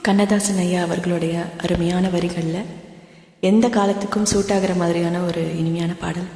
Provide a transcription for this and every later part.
கண்ணதாசன் ஐயா அவர்களுடைய அருமையான வரிகளில் எந்த காலத்துக்கும் சூட் ஆகிற மாதிரியான ஒரு இனிமையான பாடல்.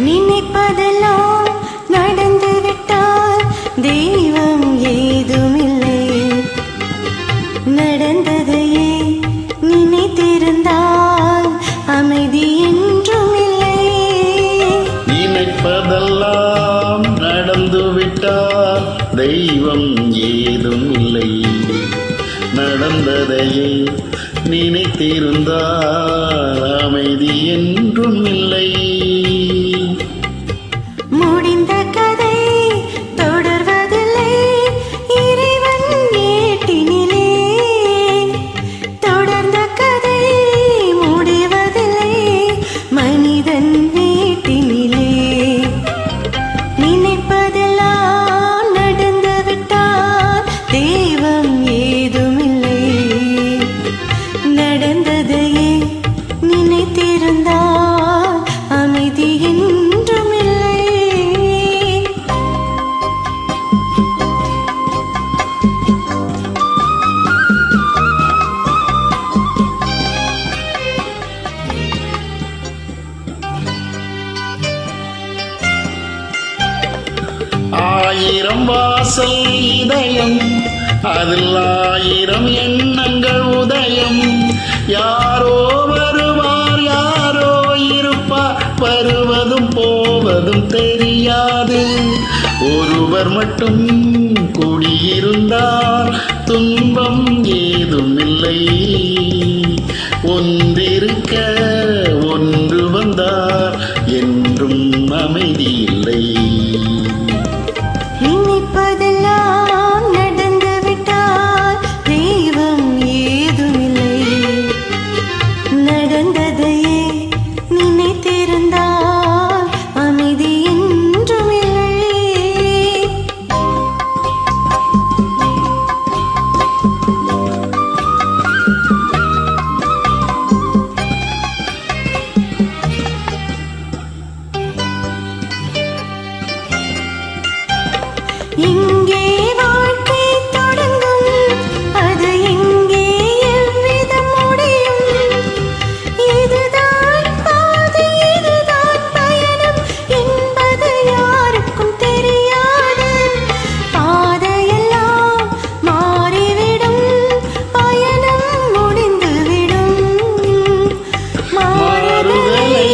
நினைப்பதெல்லாம் நடந்து விட்டால் தெய்வம் ஏதுமில்லை, நடந்ததையே நினைத்திருந்தால் அமைதி என்றும் இல்லை. நினைப்பதெல்லாம் நடந்து விட்டால் தெய்வம் ஏதும் இல்லை, நடந்ததையே நினைத்திருந்தால் அமைதி என்றும் இல்லை. முடிந்த கதை தொடர்வதில்லை, இறைவன் ஏட்டினிலே. தொடர்ந்த கதை முடிவதில்லை, மனிதன் வீட்டினிலே. நினைப்பதெல்லாம் நடந்துவிட்டால் தெய்வம் ஏதுமில்லை, நடந்ததையே நினைத்திருந்தால் அமைதி என்றும் இல்லை. ஆயிரம் வாசல் இதயம், அதில் ஆயிரம் எண்ணங்கள் உதயம். யாரோ வருவார், யாரோ இருப்பார், வருவதும் போவதும் தெரியாது. ஒருவர் மட்டும் கூடியிருந்தார் துன்பம் ஏதும் இல்லை. ஒன்றிருக்க ஒன்று வந்தார் என்றும் அமைதி இல்லை. நினைப்பதெல்லாம் நடந்துவிட்டால் தெய்வம் ஏதுமில்லை, நடந்ததையே நினைத்திருந்தால் அமைதி என்றும் இல்லை. எங்கே வாழ்க்கை தொடங்கும், அது எங்கே எவ்விதம் முடியும்? இதுதான் பாதை, இதுதான் பயணம் என்பது யாருக்கும் தெரியாது. பாதையெல்லாம் மாறிவிடும், பயணம் முடிந்துவிடும். மாறுதலை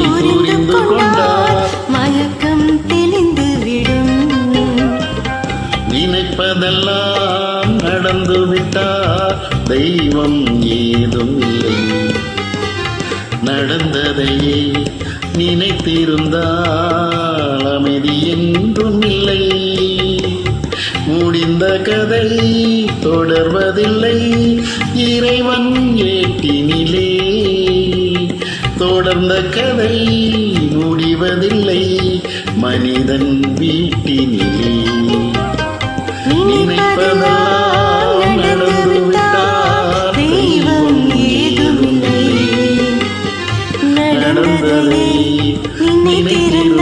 புரிந்து கொண்டால் மயக்கம் தெளிந்துவிடும். நினைப்பதெல்லாம் நடந்துவிட்டால் தெய்வம் ஏதும் இல்லை, நடந்ததையே நினைத்திருந்தால் அமைதி என்றும் இல்லை. முடிந்த கதை தொடர்வதில்லை, இறைவன் ஏட்டினிலே. தொடர்ந்த கதை முடிவதில்லை, மனிதன் வீட்டினிலே. நினைப்பதெல்லாம் நடந்துவிட்டால் தெய்வம் ஏதுமில்லை, நடந்ததை நினைத்திருந்தால்